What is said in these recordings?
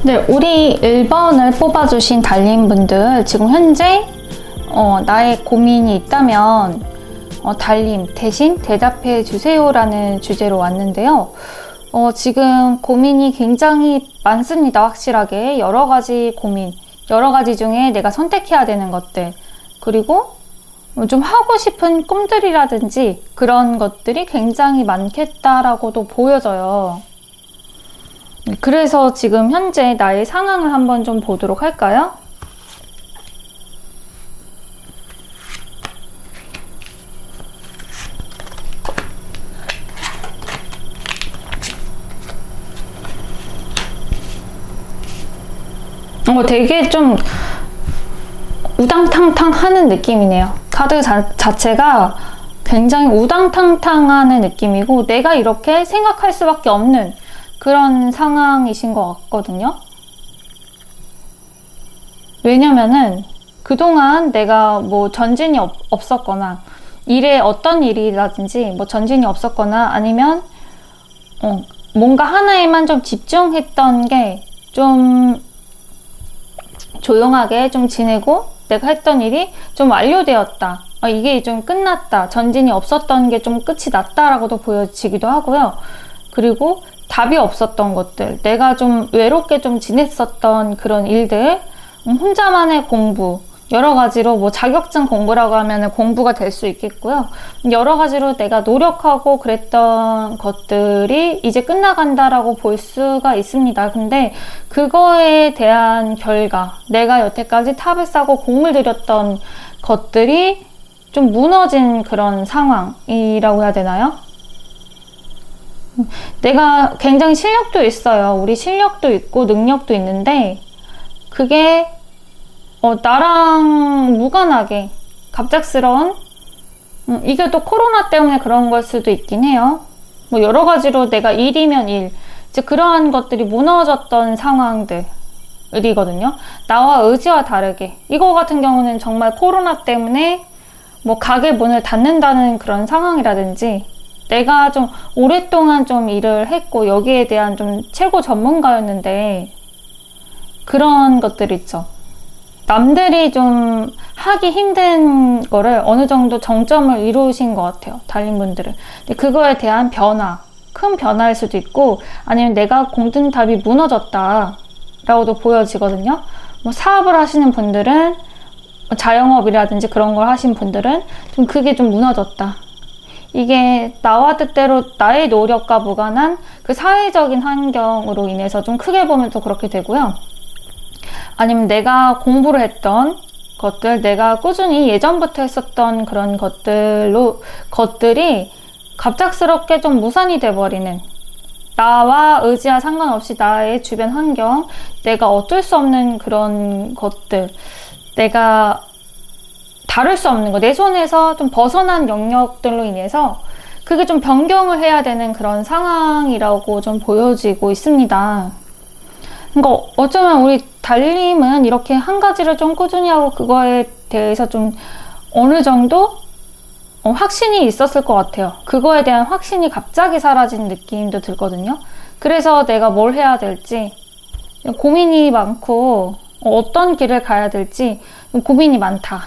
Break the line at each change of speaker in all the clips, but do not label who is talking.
네, 우리 1번을 뽑아주신 달님분들, 지금 현재 나의 고민이 있다면 달님 대신 대답해 주세요라는 주제로 왔는데요. 지금 고민이 굉장히 많습니다. 확실하게 여러 가지 고민, 여러 가지 중에 내가 선택해야 되는 것들, 그리고 좀 하고 싶은 꿈들이라든지 그런 것들이 굉장히 많겠다라고도 보여져요. 그래서 지금 현재 나의 상황을 한번 좀 보도록 할까요? 되게 좀 우당탕탕 하는 느낌이네요. 카드 자체가 굉장히 우당탕탕 하는 느낌이고, 내가 이렇게 생각할 수밖에 없는 그런 상황이신 것 같거든요. 왜냐면은 그동안 내가 뭐 전진이 없었거나, 일에 어떤 일이라든지 뭐 전진이 없었거나, 아니면 뭔가 하나에만 좀 집중했던 게 좀 조용하게 좀 지내고, 내가 했던 일이 좀 완료되었다, 이게 좀 끝났다, 전진이 없었던 게 좀 끝이 났다라고도 보여지기도 하고요. 그리고 답이 없었던 것들, 내가 좀 외롭게 좀 지냈었던 그런 일들, 혼자만의 공부, 여러 가지로 뭐 자격증 공부라고 하면 공부가 될 수 있겠고요. 여러 가지로 내가 노력하고 그랬던 것들이 이제 끝나간다라고 볼 수가 있습니다. 근데 그거에 대한 결과, 내가 여태까지 탑을 싸고 공을 들였던 것들이 좀 무너진 그런 상황이라고 해야 되나요? 내가 굉장히 실력도 있어요. 우리 실력도 있고 능력도 있는데, 그게 나랑 무관하게 갑작스러운, 이게 또 코로나 때문에 그런 걸 수도 있긴 해요. 뭐 여러 가지로 내가 일이면 일, 이제 그러한 것들이 무너졌던 상황들이거든요. 나와 의지와 다르게, 이거 같은 경우는 정말 코로나 때문에 뭐 가게 문을 닫는다는 그런 상황이라든지, 내가 좀 오랫동안 좀 일을 했고 여기에 대한 좀 최고 전문가였는데, 그런 것들 있죠. 남들이 좀 하기 힘든 거를 어느 정도 정점을 이루신 것 같아요, 달님분들은. 근데 그거에 대한 변화, 큰 변화일 수도 있고, 아니면 내가 공든 답이 무너졌다 라고도 보여지거든요. 뭐 사업을 하시는 분들은, 자영업이라든지 그런 걸 하신 분들은 좀 그게 좀 무너졌다, 이게 나와 뜻대로 나의 노력과 무관한 그 사회적인 환경으로 인해서 좀 크게 보면 또 그렇게 되고요. 아니면 내가 공부를 했던 것들, 내가 꾸준히 예전부터 했었던 그런 것들이 갑작스럽게 좀 무산이 돼버리는, 나와 의지와 상관없이 나의 주변 환경, 내가 어쩔 수 없는 그런 것들, 내가 다룰 수 없는 거, 내 손에서 좀 벗어난 영역들로 인해서 그게 좀 변경을 해야 되는 그런 상황이라고 좀 보여지고 있습니다. 그러니까 어쩌면 우리 달님은 이렇게 한 가지를 좀 꾸준히 하고 그거에 대해서 좀 어느 정도 확신이 있었을 것 같아요. 그거에 대한 확신이 갑자기 사라진 느낌도 들거든요. 그래서 내가 뭘 해야 될지 고민이 많고, 어떤 길을 가야 될지 고민이 많다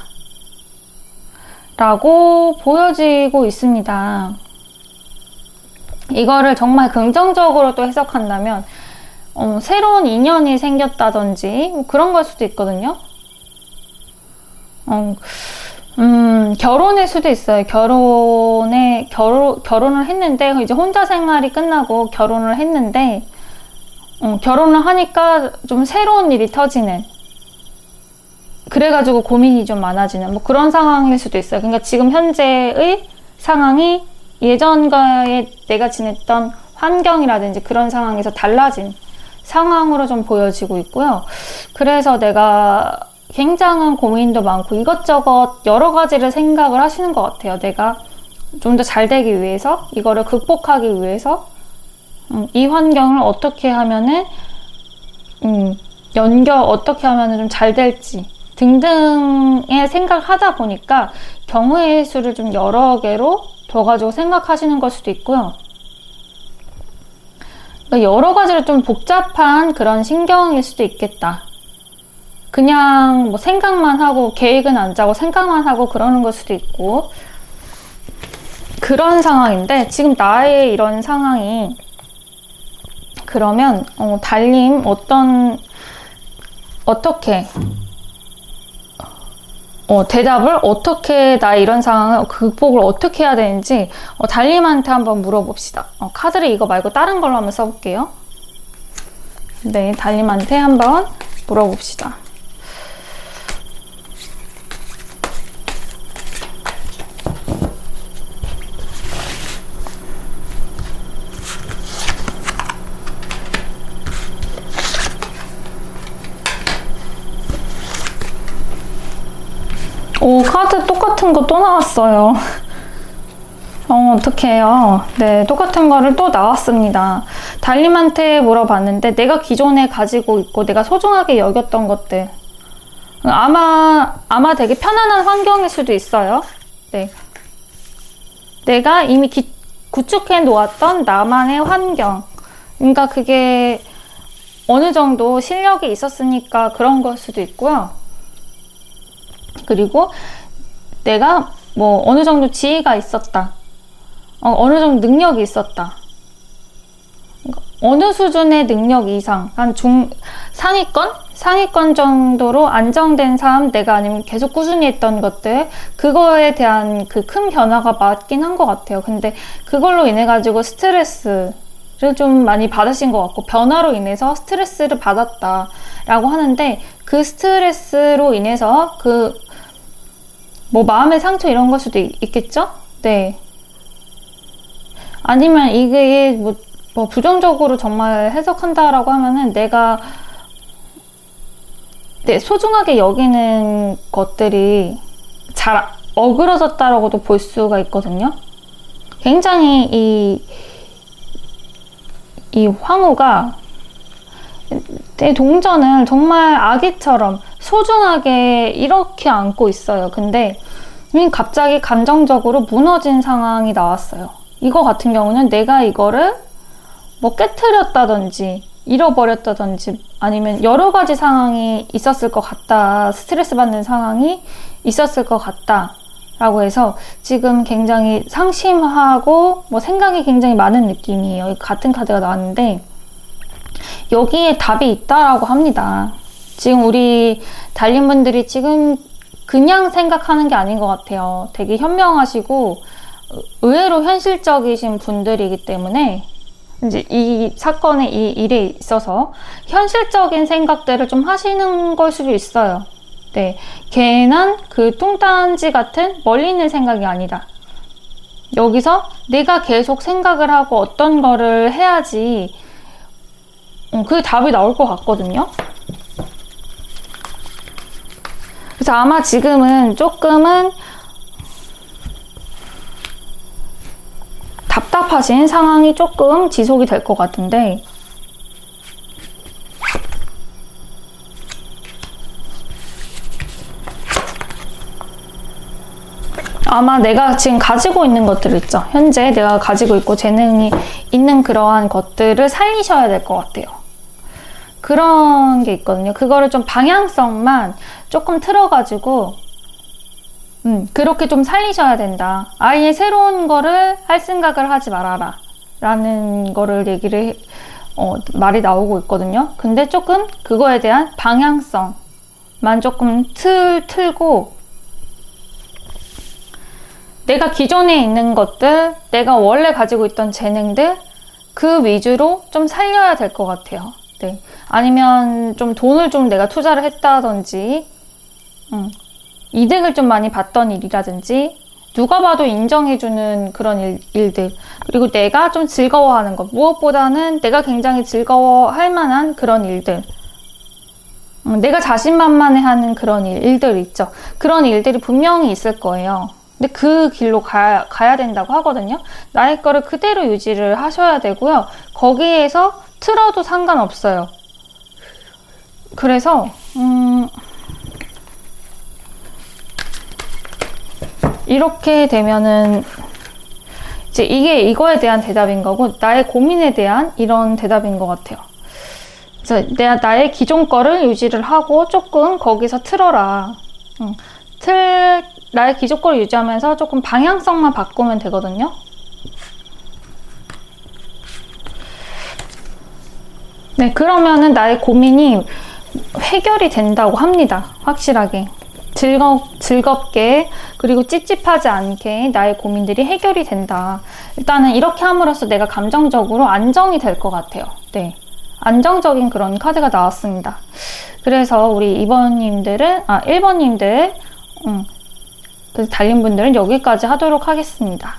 라고 보여지고 있습니다. 이거를 정말 긍정적으로 또 해석한다면 새로운 인연이 생겼다든지 뭐 그런 걸 수도 있거든요. 결혼일 수도 있어요. 결혼을 했는데, 이제 혼자 생활이 끝나고 결혼을 했는데, 결혼을 하니까 좀 새로운 일이 터지는, 그래가지고 고민이 좀 많아지는 뭐 그런 상황일 수도 있어요. 그러니까 지금 현재의 상황이 예전과의 내가 지냈던 환경이라든지 그런 상황에서 달라진 상황으로 좀 보여지고 있고요. 그래서 내가 굉장한 고민도 많고 이것저것 여러 가지를 생각을 하시는 것 같아요. 내가 좀 더 잘 되기 위해서, 이거를 극복하기 위해서 이 환경을 어떻게 하면은 어떻게 하면은 좀 잘 될지 등등의 생각을 하다 보니까 경우의 수를 좀 여러 개로 둬가지고 생각하시는 걸 수도 있고요. 그러니까 여러 가지로 좀 복잡한 그런 신경일 수도 있겠다. 그냥 뭐 생각만 하고 계획은 안 짜고 생각만 하고 그러는 걸 수도 있고 그런 상황인데 지금 나의 이런 상황이 그러면 달님 어떻게 대답을 어떻게 나 이런 상황을 극복을 어떻게 해야 되는지 달님한테 한번 물어봅시다. 카드를 이거 말고 다른 걸로 한번 써볼게요. 네, 달님한테 한번 물어봅시다. 오, 카드 똑같은 거 또 나왔어요. 어떡해요. 네, 똑같은 거를 또 나왔습니다. 달님한테 물어봤는데 내가 기존에 가지고 있고 내가 소중하게 여겼던 것들 아마 되게 편안한 환경일 수도 있어요. 네, 내가 이미 구축해 놓았던 나만의 환경, 그러니까 그게 어느 정도 실력이 있었으니까 그런 걸 수도 있고요. 그리고 내가 뭐 어느 정도 지위가 있었다. 어느 정도 능력이 있었다. 어느 수준의 능력 이상, 한 상위권 정도로 안정된 삶, 내가 아니면 계속 꾸준히 했던 것들, 그거에 대한 그 큰 변화가 맞긴 한 것 같아요. 근데 그걸로 인해 가지고 스트레스를 좀 많이 받으신 것 같고, 변화로 인해서 스트레스를 받았다라고 하는데, 그 스트레스로 인해서 뭐 마음의 상처 이런 걸 수도 있겠죠? 네. 아니면 이게 뭐 부정적으로 정말 해석한다라고 하면은 내가 소중하게 여기는 것들이 잘 어그러졌다라고도 볼 수가 있거든요. 굉장히 이 황후가 내 동전을 정말 아기처럼 소중하게 이렇게 안고 있어요. 근데 갑자기 감정적으로 무너진 상황이 나왔어요. 이거 같은 경우는 내가 이거를 뭐 깨트렸다든지 잃어버렸다든지 아니면 여러 가지 상황이 있었을 것 같다. 스트레스 받는 상황이 있었을 것 같다. 라고 해서 지금 굉장히 상심하고 뭐 생각이 굉장히 많은 느낌이에요. 같은 카드가 나왔는데 여기에 답이 있다라고 합니다. 지금 우리 달님분들이 지금 그냥 생각하는 게 아닌 것 같아요. 되게 현명하시고 의외로 현실적이신 분들이기 때문에 이제 이 사건의 이 일에 있어서 현실적인 생각들을 좀 하시는 걸 수도 있어요. 네, 괜한 그 뚱딴지 같은 멀리 있는 생각이 아니다. 여기서 내가 계속 생각을 하고 어떤 거를 해야지 그 답이 나올 것 같거든요. 그래서 아마 지금은 조금은 답답하신 상황이 조금 지속이 될 것 같은데 아마 내가 지금 가지고 있는 것들 있죠. 현재 내가 가지고 있고 재능이 있는 그러한 것들을 살리셔야 될 것 같아요. 그런 게 있거든요. 그거를 좀 방향성만 조금 틀어가지고 그렇게 좀 살리셔야 된다. 아예 새로운 거를 할 생각을 하지 말아라 라는 거를 말이 나오고 있거든요. 근데 조금 그거에 대한 방향성만 조금 틀고 내가 기존에 있는 것들, 내가 원래 가지고 있던 재능들 그 위주로 좀 살려야 될 것 같아요. 네. 아니면 좀 돈을 좀 내가 투자를 했다든지 이득을 좀 많이 봤던 일이라든지 누가 봐도 인정해주는 그런 일들 그리고 내가 좀 즐거워하는 것 무엇보다는 내가 굉장히 즐거워할 만한 그런 일들 내가 자신만만해하는 그런 일들 있죠. 그런 일들이 분명히 있을 거예요. 근데 그 길로 가야 된다고 하거든요. 나의 거를 그대로 유지를 하셔야 되고요. 거기에서 틀어도 상관없어요. 그래서 이렇게 되면은 이제 이게 이거에 대한 대답인 거고, 나의 고민에 대한 이런 대답인 것 같아요. 그래서 나의 기존 거를 유지를 하고 조금 거기서 틀어라. 나의 기존 거를 유지하면서 조금 방향성만 바꾸면 되거든요. 네, 그러면은 나의 고민이 해결이 된다고 합니다. 확실하게. 즐겁게, 그리고 찝찝하지 않게 나의 고민들이 해결이 된다. 일단은 이렇게 함으로써 내가 감정적으로 안정이 될 것 같아요. 네. 안정적인 그런 카드가 나왔습니다. 그래서 우리 1번님들, 그래서 달린 분들은 여기까지 하도록 하겠습니다.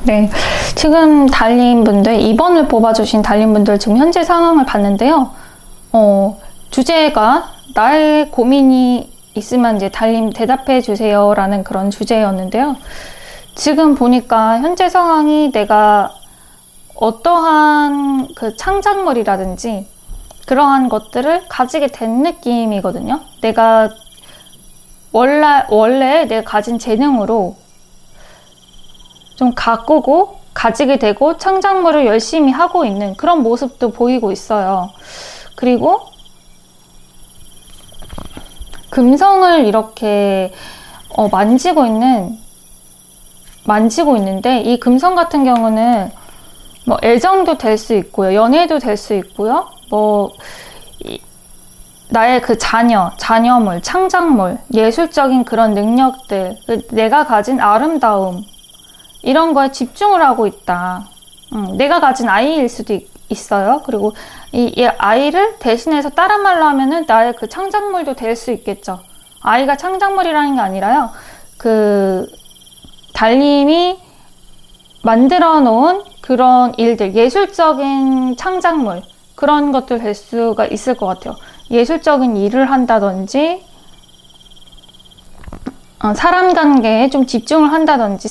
네, 지금 달린 분들, 2번을 뽑아주신 달린 분들 지금 현재 상황을 봤는데요. 주제가 나의 고민이 있으면 이제 대답해 주세요 라는 그런 주제였는데요. 지금 보니까 현재 상황이 내가 어떠한 그 창작물이라든지 그러한 것들을 가지게 된 느낌이거든요. 내가 원래 내가 가진 재능으로 좀 가꾸고 가지게 되고 창작물을 열심히 하고 있는 그런 모습도 보이고 있어요. 그리고 금성을 이렇게 만지고 있는데 이 금성 같은 경우는 뭐 애정도 될 수 있고요. 연애도 될 수 있고요. 나의 그 자녀물, 창작물, 예술적인 그런 능력들, 내가 가진 아름다움, 이런 거에 집중을 하고 있다. 내가 가진 아이일 수도 있어요. 그리고 이 아이를 대신해서 따라 말로 하면은 나의 그 창작물도 될 수 있겠죠. 아이가 창작물이라는 게 아니라요. 그 달님이 만들어 놓은 그런 일들, 예술적인 창작물, 그런 것들 될 수가 있을 것 같아요. 예술적인 일을 한다든지, 사람 관계에 좀 집중을 한다든지,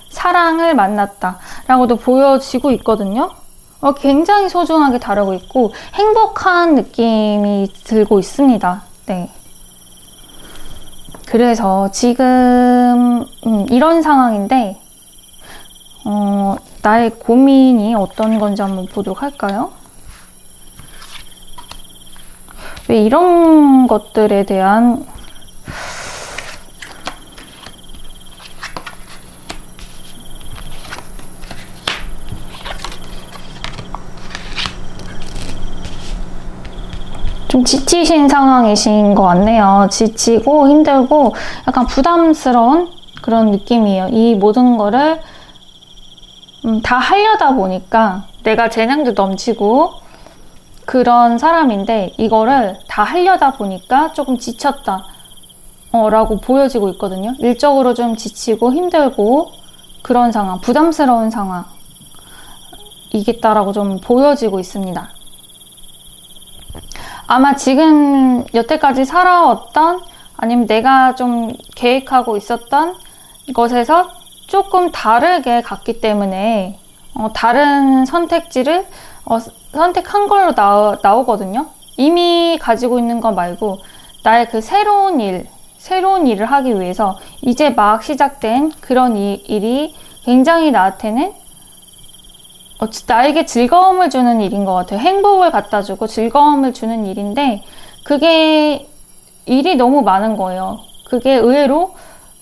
사랑을 만났다 라고도 보여지고 있거든요. 굉장히 소중하게 다루고 있고 행복한 느낌이 들고 있습니다. 네. 그래서 지금 이런 상황인데 나의 고민이 어떤 건지 한번 보도록 할까요? 왜 이런 것들에 대한 좀 지치신 상황이신 것 같네요. 지치고 힘들고 약간 부담스러운 그런 느낌이에요. 이 모든 거를 다 하려다 보니까 내가 재능도 넘치고 그런 사람인데 이거를 다 하려다 보니까 조금 지쳤다 라고 보여지고 있거든요. 일적으로 좀 지치고 힘들고 그런 상황, 부담스러운 상황이겠다라고 좀 보여지고 있습니다. 아마 지금 여태까지 살아왔던 아니면 내가 좀 계획하고 있었던 것에서 조금 다르게 갔기 때문에 다른 선택지를 선택한 걸로 나오거든요. 이미 가지고 있는 거 말고 나의 그 새로운 일을 하기 위해서 이제 막 시작된 그런 일이 굉장히 나한테는 나에게 즐거움을 주는 일인 것 같아요. 행복을 갖다 주고 즐거움을 주는 일인데 그게 일이 너무 많은 거예요. 그게 의외로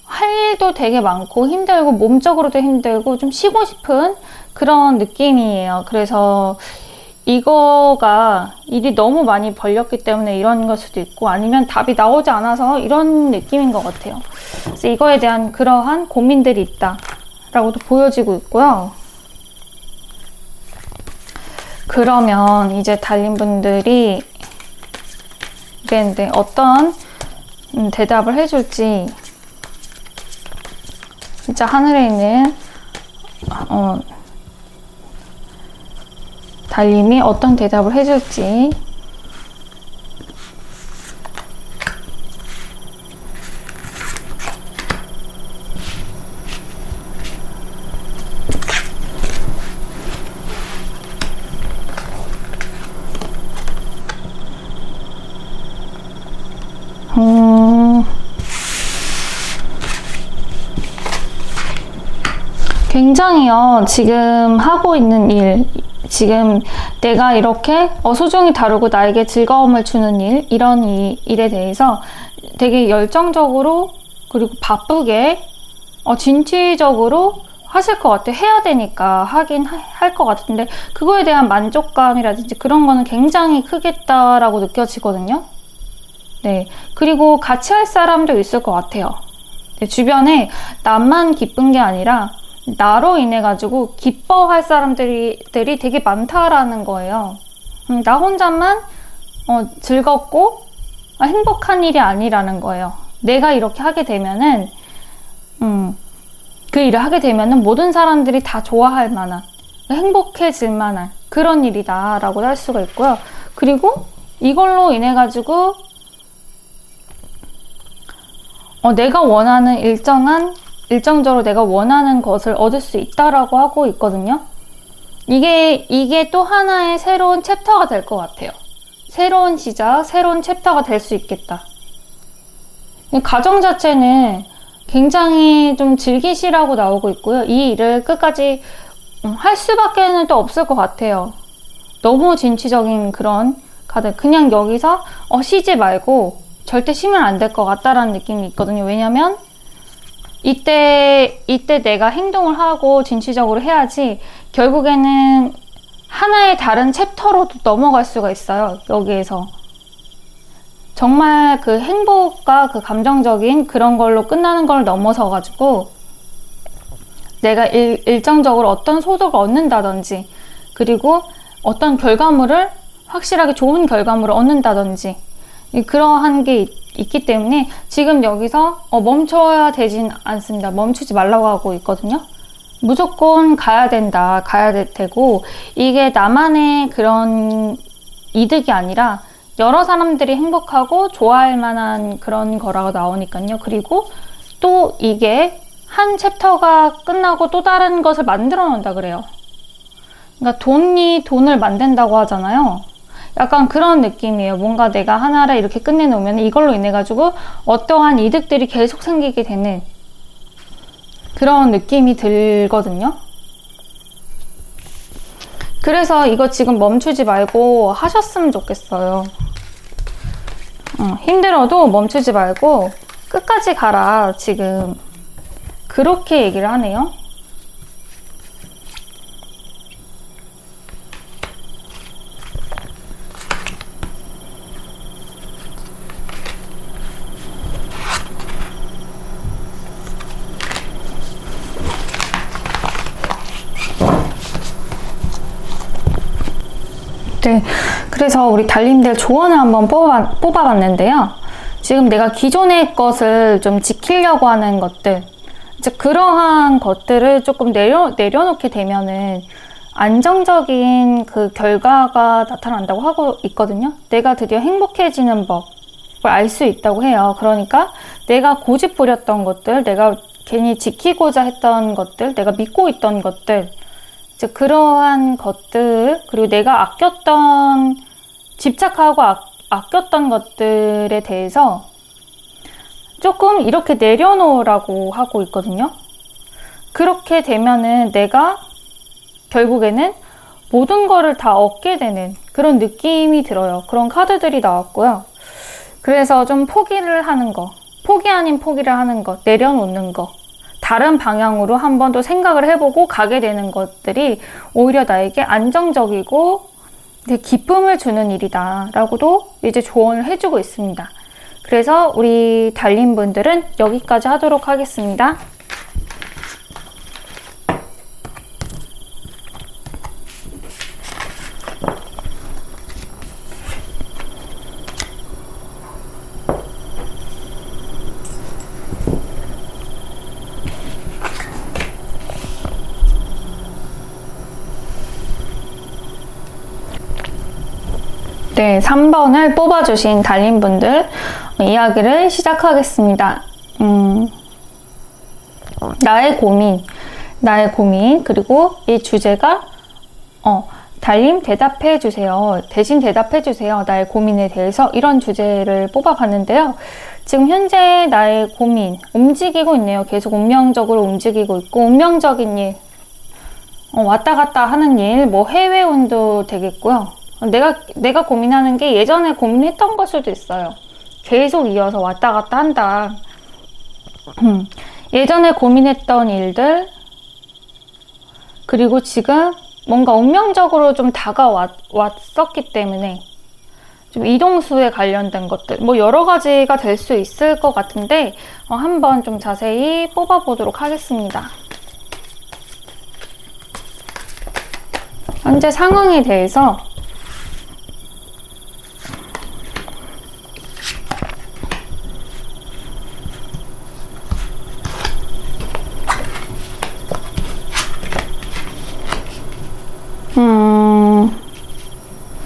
할 일도 되게 많고 힘들고 몸적으로도 힘들고 좀 쉬고 싶은 그런 느낌이에요. 그래서 이거가 일이 너무 많이 벌렸기 때문에 이런 걸 수도 있고 아니면 답이 나오지 않아서 이런 느낌인 것 같아요. 그래서 이거에 대한 그러한 고민들이 있다라고도 보여지고 있고요. 그러면 이제 달린 분들이 이랬는데 어떤 대답을 해줄지 진짜 하늘에 있는 달님이 어떤 대답을 해줄지. 굉장히요, 지금 하고 있는 일, 지금 내가 이렇게 소중히 다루고 나에게 즐거움을 주는 일, 이런 일에 대해서 되게 열정적으로 그리고 바쁘게 진취적으로 하실 것 같아요. 해야 되니까 하긴 할 것 같은데 그거에 대한 만족감이라든지 그런 거는 굉장히 크겠다라고 느껴지거든요. 네, 그리고 같이 할 사람도 있을 것 같아요. 네, 주변에 나만 기쁜 게 아니라 나로 인해 가지고 기뻐할 사람들이 되게 많다라는 거예요. 나 혼자만 즐겁고 행복한 일이 아니라는 거예요. 내가 이렇게 하게 되면은 그 일을 하게 되면은 모든 사람들이 다 좋아할 만한, 행복해질 만한 그런 일이다 라고 할 수가 있고요. 그리고 이걸로 인해 가지고 내가 원하는 일정적으로 내가 원하는 것을 얻을 수 있다라고 하고 있거든요. 이게 또 하나의 새로운 챕터가 될 것 같아요. 새로운 시작, 새로운 챕터가 될 수 있겠다. 가정 자체는 굉장히 좀 즐기시라고 나오고 있고요. 이 일을 끝까지 할 수밖에는 또 없을 것 같아요. 너무 진취적인 그런 카드. 그냥 여기서 쉬지 말고 절대 쉬면 안 될 것 같다라는 느낌이 있거든요. 왜냐면 이때 내가 행동을 하고 진취적으로 해야지 결국에는 하나의 다른 챕터로도 넘어갈 수가 있어요. 여기에서 정말 그 행복과 그 감정적인 그런 걸로 끝나는 걸 넘어서 가지고 내가 일정적으로 어떤 소득을 얻는다든지 그리고 어떤 결과물을 확실하게 좋은 결과물을 얻는다든지 그러한 게 있기 때문에 지금 여기서 멈춰야 되진 않습니다. 멈추지 말라고 하고 있거든요. 무조건 가야 된다. 되고 이게 나만의 그런 이득이 아니라 여러 사람들이 행복하고 좋아할 만한 그런 거라고 나오니까요. 그리고 또 이게 한 챕터가 끝나고 또 다른 것을 만들어 놓는다 그래요. 그러니까 돈이 돈을 만든다고 하잖아요. 약간 그런 느낌이에요. 뭔가 내가 하나를 이렇게 끝내놓으면 이걸로 인해 가지고 어떠한 이득들이 계속 생기게 되는 그런 느낌이 들거든요. 그래서 이거 지금 멈추지 말고 하셨으면 좋겠어요. 힘들어도 멈추지 말고 끝까지 가라. 지금 그렇게 얘기를 하네요. 네, 그래서 우리 달님들 조언을 한번 뽑아봤는데요. 지금 내가 기존의 것을 좀 지키려고 하는 것들, 이제 그러한 것들을 조금 내려놓게 되면은 안정적인 그 결과가 나타난다고 하고 있거든요. 내가 드디어 행복해지는 법을 알 수 있다고 해요. 그러니까 내가 고집 부렸던 것들, 내가 괜히 지키고자 했던 것들, 내가 믿고 있던 것들, 즉 그러한 것들, 그리고 내가 집착하고 아꼈던 것들에 대해서 조금 이렇게 내려놓으라고 하고 있거든요. 그렇게 되면은 내가 결국에는 모든 거를 다 얻게 되는 그런 느낌이 들어요. 그런 카드들이 나왔고요. 그래서 좀 포기를 하는 거, 포기 아닌 포기를 하는 것, 내려놓는 거, 다른 방향으로 한 번 더 생각을 해보고 가게 되는 것들이 오히려 나에게 안정적이고 기쁨을 주는 일이다 라고도 이제 조언을 해주고 있습니다. 그래서 우리 달님 분들은 여기까지 하도록 하겠습니다. 네, 3번을 뽑아주신 달님분들 이야기를 시작하겠습니다. 나의 고민, 그리고 이 주제가, 달님 대답해주세요. 대신 대답해주세요. 나의 고민에 대해서 이런 주제를 뽑아봤는데요. 지금 현재 나의 고민, 움직이고 있네요. 계속 운명적으로 움직이고 있고, 운명적인 일, 왔다 갔다 하는 일, 뭐 해외운도 되겠고요. 내가 고민하는 게 예전에 고민했던 걸 수도 있어요. 계속 이어서 왔다 갔다 한다. 예전에 고민했던 일들, 그리고 지금 뭔가 운명적으로 좀 다가왔었기 때문에 좀 이동수에 관련된 것들, 뭐 여러 가지가 될 수 있을 것 같은데, 한번 좀 자세히 뽑아보도록 하겠습니다. 현재 상황에 대해서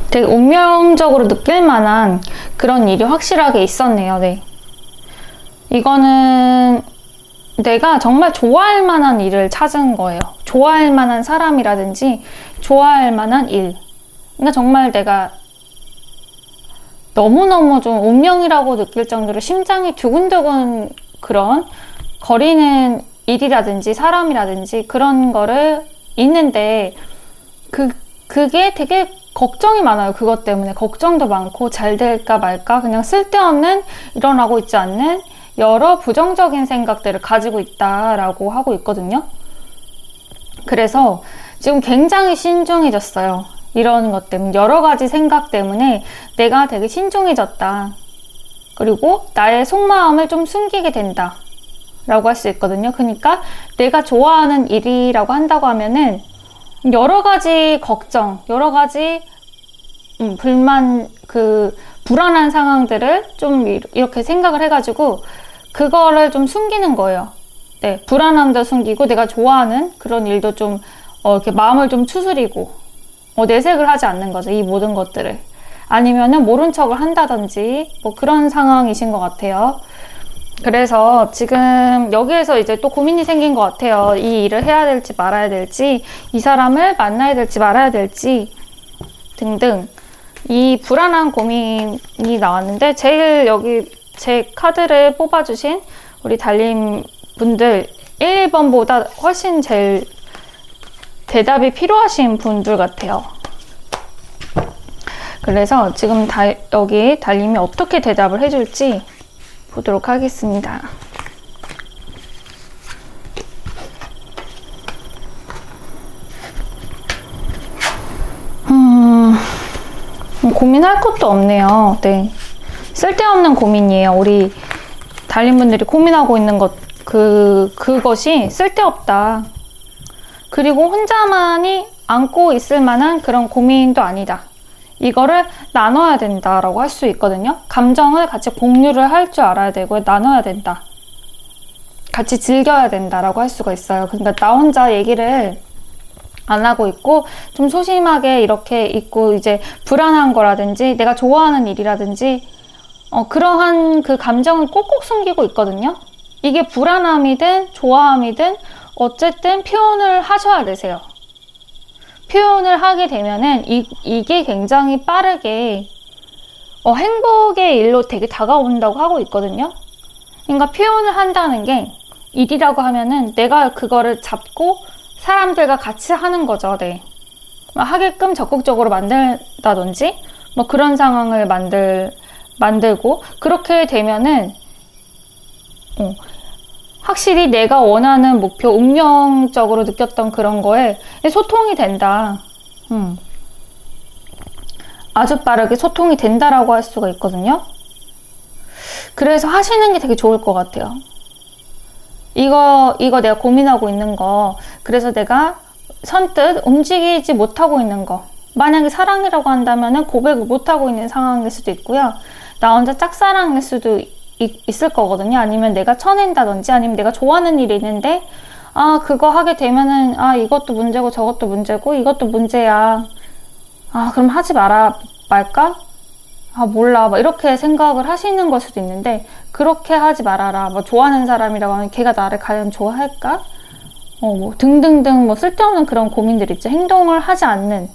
되게 운명적으로 느낄 만한 그런 일이 확실하게 있었네요. 네. 이거는 내가 정말 좋아할 만한 일을 찾은 거예요. 좋아할 만한 사람이라든지 좋아할 만한 일. 그러니까 정말 내가 너무너무 좀 운명이라고 느낄 정도로 심장이 두근두근 그런 거리는 일이라든지 사람이라든지 그런 거를 있는데 그게 되게 걱정이 많아요. 그것 때문에 걱정도 많고 잘 될까 말까 그냥 쓸데없는 일어나고 있지 않는 여러 부정적인 생각들을 가지고 있다라고 하고 있거든요. 그래서 지금 굉장히 신중해졌어요. 이런 것 때문에 여러 가지 생각 때문에 내가 되게 신중해졌다. 그리고 나의 속마음을 좀 숨기게 된다 라고 할 수 있거든요. 그러니까 내가 좋아하는 일이라고 한다고 하면은 여러 가지 걱정, 여러 가지 불만, 불안한 상황들을 좀 이렇게 생각을 해가지고 그거를 좀 숨기는 거예요. 네, 불안함도 숨기고 내가 좋아하는 그런 일도 좀 이렇게 마음을 좀 추스리고 내색을 하지 않는 거죠. 이 모든 것들을. 아니면은 모른 척을 한다든지 뭐 그런 상황이신 것 같아요. 그래서 지금 여기에서 이제 또 고민이 생긴 것 같아요. 이 일을 해야 될지 말아야 될지, 이 사람을 만나야 될지 말아야 될지 등등 이 불안한 고민이 나왔는데 제일 여기 제 카드를 뽑아주신 우리 달님 분들 1, 2번보다 훨씬 제일 대답이 필요하신 분들 같아요. 그래서 지금 여기 달님이 어떻게 대답을 해줄지 보도록 하겠습니다. 고민할 것도 없네요. 네. 쓸데없는 고민이에요. 우리 달님분들이 고민하고 있는 그것이 쓸데없다. 그리고 혼자만이 안고 있을 만한 그런 고민도 아니다. 이거를 나눠야 된다라고 할 수 있거든요. 감정을 같이 공유를 할 줄 알아야 되고 나눠야 된다. 같이 즐겨야 된다라고 할 수가 있어요. 그러니까 나 혼자 얘기를 안 하고 있고 좀 소심하게 이렇게 있고 이제 불안한 거라든지 내가 좋아하는 일이라든지 그러한 그 감정을 꼭꼭 숨기고 있거든요. 이게 불안함이든 좋아함이든 어쨌든 표현을 하셔야 되세요. 표현을 하게 되면은 이게 굉장히 빠르게 행복의 일로 되게 다가온다고 하고 있거든요. 그러니까 표현을 한다는 게 일이라고 하면은 내가 그거를 잡고 사람들과 같이 하는 거죠. 네. 하게끔 적극적으로 만든다든지 뭐 그런 상황을 만들고 그렇게 되면은 확실히 내가 원하는 목표, 운명적으로 느꼈던 그런 거에 소통이 된다. 아주 빠르게 소통이 된다라고 할 수가 있거든요. 그래서 하시는 게 되게 좋을 것 같아요. 이거 내가 고민하고 있는 거, 그래서 내가 선뜻 움직이지 못하고 있는 거, 만약에 사랑이라고 한다면은 고백을 못하고 있는 상황일 수도 있고요. 나 혼자 짝사랑일 수도 있을 거거든요. 아니면 내가 쳐낸다든지 아니면 내가 좋아하는 일이 있는데 그거 하게 되면은 이것도 문제고 저것도 문제고 이것도 문제야. 그럼 하지 말까? 아, 몰라. 막 이렇게 생각을 하시는 걸 수도 있는데, 그렇게 하지 말아라. 뭐, 좋아하는 사람이라고 하면 걔가 나를 과연 좋아할까? 뭐, 등등등, 뭐, 쓸데없는 그런 고민들 있죠. 행동을 하지 않는.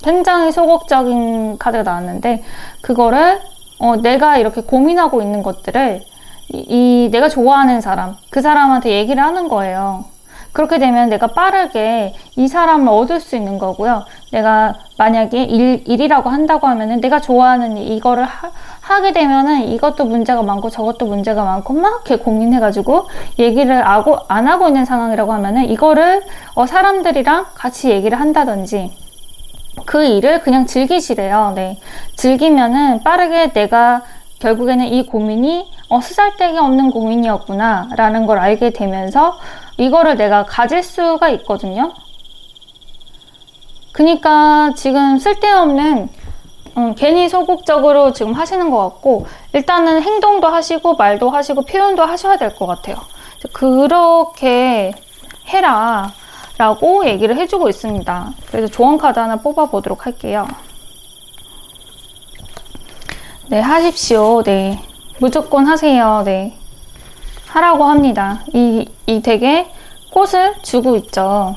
굉장히 소극적인 카드가 나왔는데, 그거를, 내가 이렇게 고민하고 있는 것들을, 내가 좋아하는 사람, 그 사람한테 얘기를 하는 거예요. 그렇게 되면 내가 빠르게 이 사람을 얻을 수 있는 거고요. 내가 만약에 일이라고 한다고 하면은 내가 좋아하는 이거를 하게 되면은 이것도 문제가 많고 저것도 문제가 많고 막 이렇게 고민해가지고 얘기를 안 하고 있는 상황이라고 하면은 이거를 사람들이랑 같이 얘기를 한다든지 그 일을 그냥 즐기시래요. 네. 즐기면은 빠르게 내가 결국에는 이 고민이 쓰잘데기 없는 고민이었구나 라는 걸 알게 되면서 이거를 내가 가질 수가 있거든요. 그러니까 지금 쓸데없는 괜히 소극적으로 지금 하시는 것 같고 일단은 행동도 하시고 말도 하시고 표현도 하셔야 될 것 같아요. 그렇게 해라 라고 얘기를 해주고 있습니다. 그래서 조언 카드 하나 뽑아 보도록 할게요. 네, 하십시오. 네, 무조건 하세요. 네, 하라고 합니다. 이 덱에 꽃을 주고 있죠.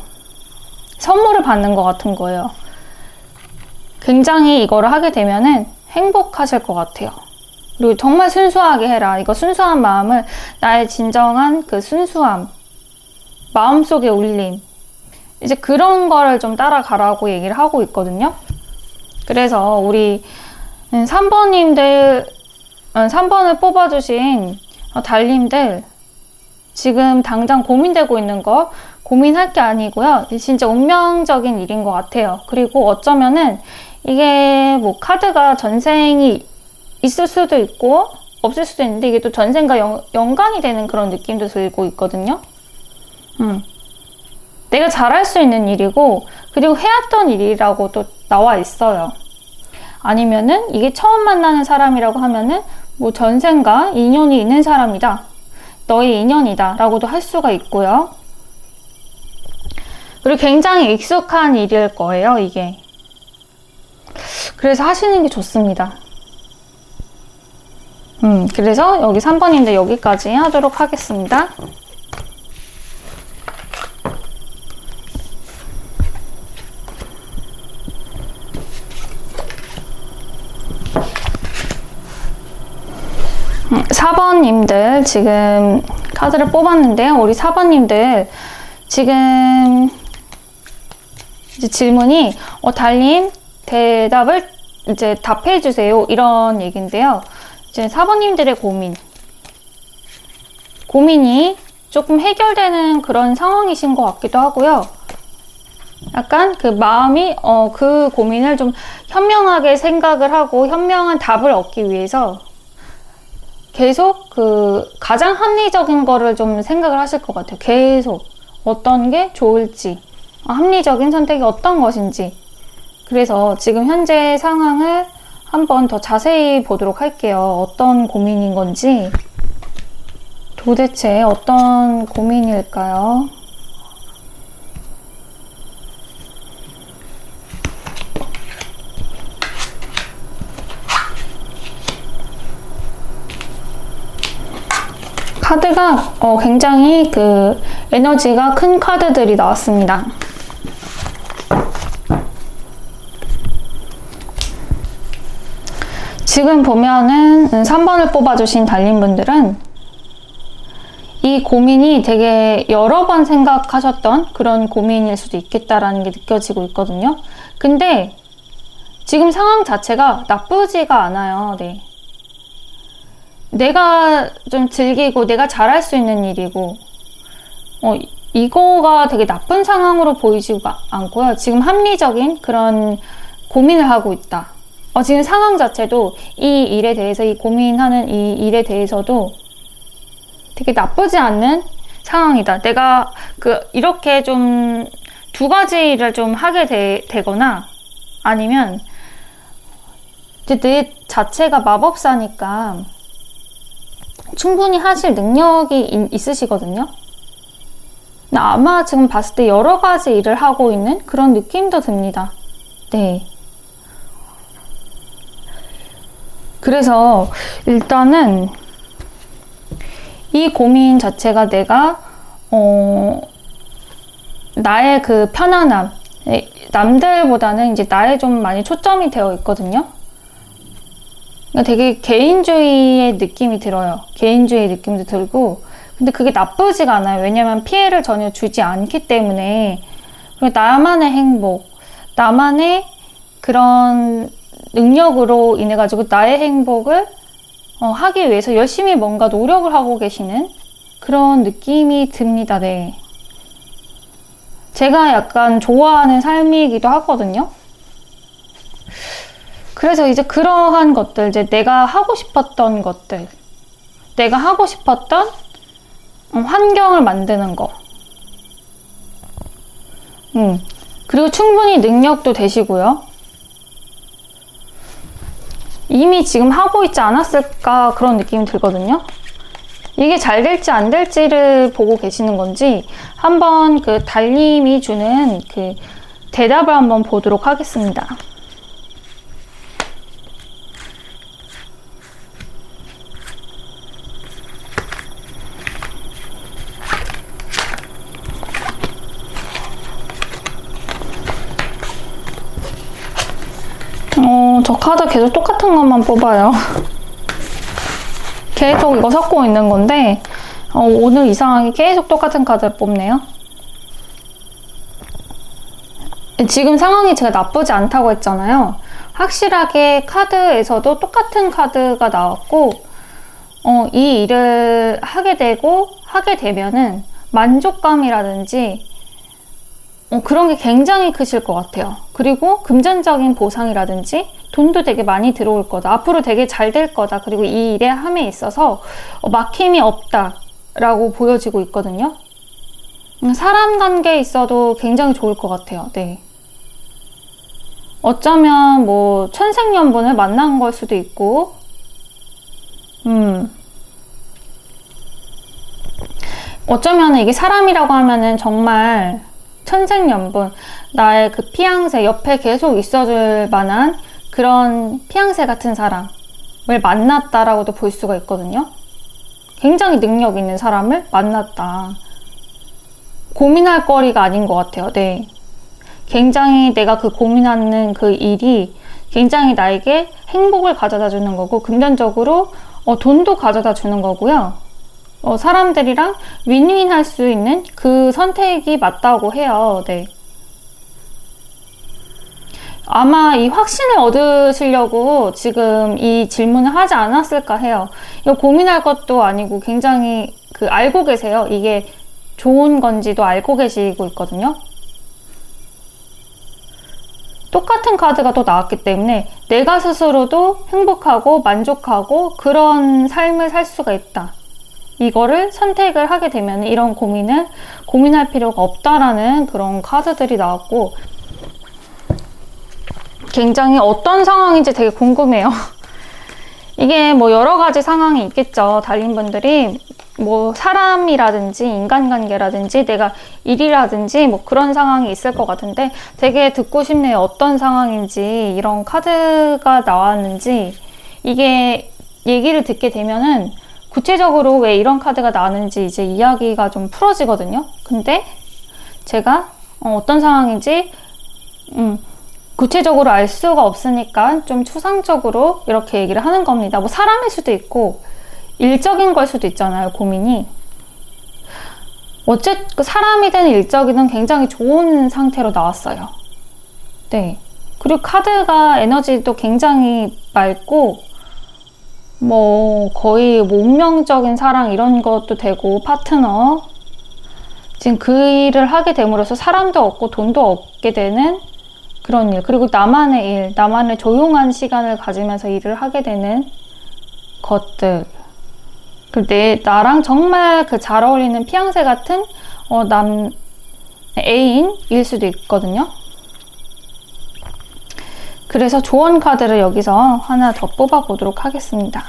선물을 받는 것 같은 거예요. 굉장히 이거를 하게 되면은 행복하실 것 같아요. 그리고 정말 순수하게 해라. 이거 순수한 마음을 나의 진정한 그 순수함, 마음속의 울림, 이제 그런 거를 좀 따라가라고 얘기를 하고 있거든요. 그래서 우리 3번님들, 3번을 뽑아주신 달님들, 지금 당장 고민되고 있는 거 고민할 게 아니고요. 진짜 운명적인 일인 것 같아요. 그리고 어쩌면은 이게 뭐 카드가 전생이 있을 수도 있고 없을 수도 있는데 이게 또 전생과 연관이 되는 그런 느낌도 들고 있거든요. 내가 잘할 수 있는 일이고 그리고 해왔던 일이라고 또 나와 있어요. 아니면은 이게 처음 만나는 사람이라고 하면은 뭐 전생과 인연이 있는 사람이다. 너의 인연이다 라고도 할 수가 있고요. 그리고 굉장히 익숙한 일일 거예요, 이게. 그래서 하시는 게 좋습니다. 그래서 여기 3번인데 여기까지 하도록 하겠습니다. 음, 4번님들 지금 카드를 뽑았는데요. 우리 4번님들 지금 이제 질문이 달님 대답을 이제 답해 주세요 이런 얘기인데요. 이제 4번님들의 고민이 조금 해결되는 그런 상황이신 것 같기도 하고요. 약간 그 마음이 그 고민을 좀 현명하게 생각을 하고 현명한 답을 얻기 위해서 계속 그 가장 합리적인 거를 좀 생각을 하실 것 같아요. 계속 어떤 게 좋을지, 합리적인 선택이 어떤 것인지. 그래서 지금 현재 상황을 한번 더 자세히 보도록 할게요. 어떤 고민인 건지, 도대체 어떤 고민일까요? 카드가 굉장히 그 에너지가 큰 카드들이 나왔습니다. 지금 보면은 3번을 뽑아주신 달님분들은 이 고민이 되게 여러 번 생각하셨던 그런 고민일 수도 있겠다라는 게 느껴지고 있거든요. 근데 지금 상황 자체가 나쁘지가 않아요. 네. 내가 좀 즐기고 내가 잘할 수 있는 일이고 이거가 되게 나쁜 상황으로 보이지가 않고요. 지금 합리적인 그런 고민을 하고 있다. 지금 상황 자체도 이 일에 대해서 이 고민하는 이 일에 대해서도 되게 나쁘지 않는 상황이다. 내가 이렇게 좀 두 가지를 좀 하게 되거나 아니면 내 자체가 마법사니까 충분히 하실 능력이 있으시거든요. 아마 지금 봤을 때 여러 가지 일을 하고 있는 그런 느낌도 듭니다. 네. 그래서 일단은 이 고민 자체가 내가 나의 그 편안함, 남들보다는 이제 나에 좀 많이 초점이 되어 있거든요. 그러니까 되게 개인주의의 느낌이 들어요. 개인주의 느낌도 들고, 근데 그게 나쁘지가 않아요. 왜냐면 피해를 전혀 주지 않기 때문에. 그리고 나만의 행복, 나만의 그런 능력으로 인해 가지고 나의 행복을 하기 위해서 열심히 뭔가 노력을 하고 계시는 그런 느낌이 듭니다. 네. 제가 약간 좋아하는 삶이기도 하거든요. 그래서 이제 그러한 것들, 이제 내가 하고 싶었던 것들, 내가 하고 싶었던 환경을 만드는 거. 그리고 충분히 능력도 되시고요. 이미 지금 하고 있지 않았을까 그런 느낌이 들거든요. 이게 잘 될지 안 될지를 보고 계시는 건지 한번 그 달님이 주는 그 대답을 한번 보도록 하겠습니다. 저 카드 계속 똑같은 것만 뽑아요. 계속 이거 섞고 있는 건데 오늘 이상하게 계속 똑같은 카드를 뽑네요. 지금 상황이 제가 나쁘지 않다고 했잖아요. 확실하게 카드에서도 똑같은 카드가 나왔고 이 일을 하게 되면은 만족감이라든지 그런 게 굉장히 크실 것 같아요. 그리고 금전적인 보상이라든지 돈도 되게 많이 들어올 거다. 앞으로 되게 잘 될 거다. 그리고 이 일의 함에 있어서 막힘이 없다라고 보여지고 있거든요. 사람 관계에 있어도 굉장히 좋을 것 같아요. 네. 어쩌면 뭐 천생연분을 만난 걸 수도 있고 어쩌면 이게 사람이라고 하면은 정말 천생연분, 나의 그 피앙새, 옆에 계속 있어줄 만한 그런 피앙새 같은 사람을 만났다라고도 볼 수가 있거든요. 굉장히 능력 있는 사람을 만났다. 고민할 거리가 아닌 것 같아요. 네. 굉장히 내가 그 고민하는 그 일이 굉장히 나에게 행복을 가져다 주는 거고, 금전적으로 돈도 가져다 주는 거고요. 사람들이랑 윈윈 할 수 있는 그 선택이 맞다고 해요. 네. 아마 이 확신을 얻으시려고 지금 이 질문을 하지 않았을까 해요. 이거 고민할 것도 아니고 굉장히 알고 계세요. 이게 좋은 건지도 알고 계시고 있거든요. 똑같은 카드가 또 나왔기 때문에 내가 스스로도 행복하고 만족하고 그런 삶을 살 수가 있다. 이거를 선택을 하게 되면 이런 고민할 필요가 없다라는 그런 카드들이 나왔고, 굉장히 어떤 상황인지 되게 궁금해요. 이게 뭐 여러 가지 상황이 있겠죠. 달님분들이 뭐 사람이라든지 인간관계라든지 내가 일이라든지 뭐 그런 상황이 있을 것 같은데 되게 듣고 싶네요. 어떤 상황인지, 이런 카드가 나왔는지. 이게 얘기를 듣게 되면은 구체적으로 왜 이런 카드가 나왔는지 이제 이야기가 좀 풀어지거든요. 근데 제가 어떤 상황인지 구체적으로 알 수가 없으니까 좀 추상적으로 이렇게 얘기를 하는 겁니다. 뭐 사람일 수도 있고 일적인 걸 수도 있잖아요, 고민이. 어쨌든 사람이든 일적이든 굉장히 좋은 상태로 나왔어요. 네. 그리고 카드가 에너지도 굉장히 맑고 뭐 거의 운명적인 사랑 이런 것도 되고, 파트너, 지금 그 일을 하게 됨으로써 사람도 얻고 돈도 얻게 되는 그런 일, 그리고 나만의 일, 나만의 조용한 시간을 가지면서 일을 하게 되는 것들, 나랑 정말 잘 어울리는 피앙새 같은 애인일 수도 있거든요. 그래서 조언 카드를 여기서 하나 더 뽑아 보도록 하겠습니다.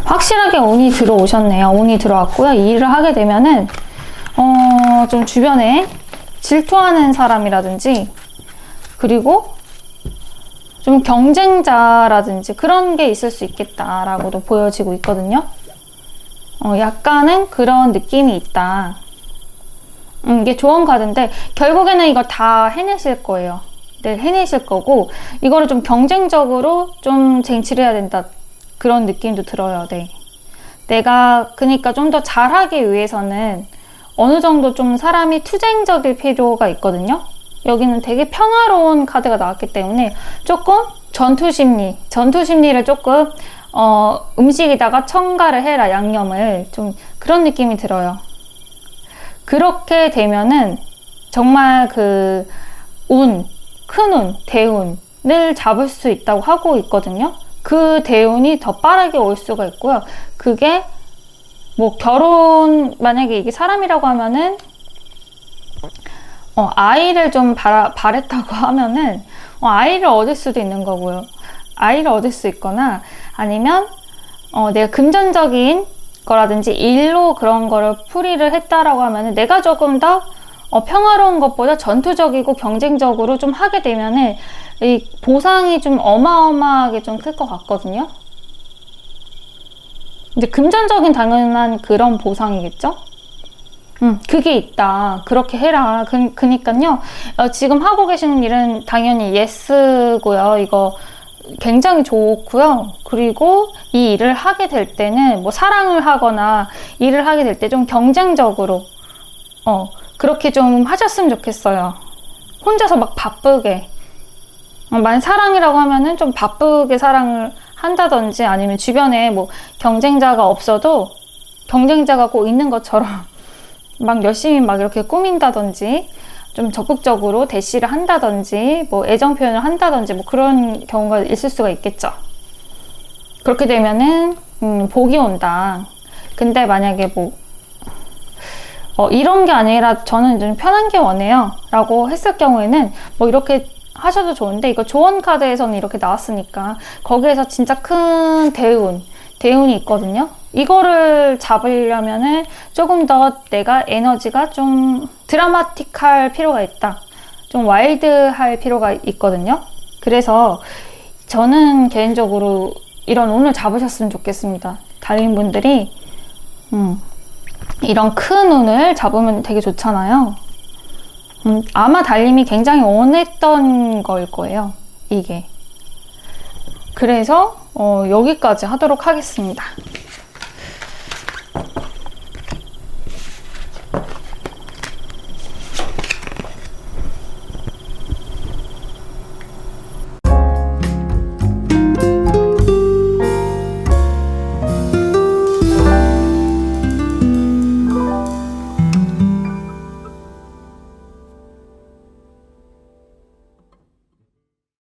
확실하게 운이 들어오셨네요. 운이 들어왔고요. 이 일을 하게 되면은 좀 주변에 질투하는 사람이라든지, 그리고 좀 경쟁자라든지 그런 게 있을 수 있겠다라고도 보여지고 있거든요. 약간은 그런 느낌이 있다. 이게 좋은 카드인데 결국에는 이걸 다 해내실 거예요. 네, 해내실 거고, 이거를 좀 경쟁적으로 좀 쟁취를 해야 된다, 그런 느낌도 들어요. 네. 내가 그러니까 좀 더 잘하기 위해서는 어느 정도 좀 사람이 투쟁적일 필요가 있거든요. 여기는 되게 평화로운 카드가 나왔기 때문에 조금 전투심리를 조금 음식에다가 첨가를 해라, 양념을. 좀 그런 느낌이 들어요. 그렇게 되면은 정말 그 큰 운, 대운을 잡을 수 있다고 하고 있거든요. 그 대운이 더 빠르게 올 수가 있고요. 그게 뭐 만약에 이게 사람이라고 하면은 아이를 좀 바랬다고 하면은 아이를 얻을 수도 있는 거고요. 아이를 얻을 수 있거나, 아니면 내가 금전적인 거라든지 일로 그런 거를 풀이를 했다라고 하면은 내가 조금 더 평화로운 것보다 전투적이고 경쟁적으로 좀 하게 되면은 이 보상이 좀 어마어마하게 좀 클 것 같거든요. 이제 금전적인 당연한 그런 보상이겠죠? 그게 있다. 그렇게 해라. 그니까요. 지금 하고 계시는 일은 당연히 예스고요. 이거 굉장히 좋고요. 그리고 이 일을 하게 될 때는 뭐 사랑을 하거나 일을 하게 될 때 좀 경쟁적으로 그렇게 좀 하셨으면 좋겠어요. 혼자서 막 바쁘게. 만약 사랑이라고 하면은 좀 바쁘게 사랑을 한다든지, 아니면 주변에 뭐 경쟁자가 없어도 경쟁자가 꼭 있는 것처럼 막 열심히 막 이렇게 꾸민다든지, 좀 적극적으로 대시를 한다든지, 뭐 애정 표현을 한다든지, 뭐 그런 경우가 있을 수가 있겠죠. 그렇게 되면은 복이 온다. 근데 만약에 뭐 이런 게 아니라 저는 좀 편한 게 원해요 라고 했을 경우에는 뭐 이렇게 하셔도 좋은데, 이거 조언 카드에서는 이렇게 나왔으니까 거기에서 진짜 큰 대운이 있거든요. 이거를 잡으려면은 조금 더 내가 에너지가 좀 드라마틱할 필요가 있다. 좀 와일드할 필요가 있거든요. 그래서 저는 개인적으로 이런 운을 잡으셨으면 좋겠습니다. 달인분들이 이런 큰 운을 잡으면 되게 좋잖아요. 아마 달님이 굉장히 원했던 거일 거예요, 이게. 그래서 여기까지 하도록 하겠습니다.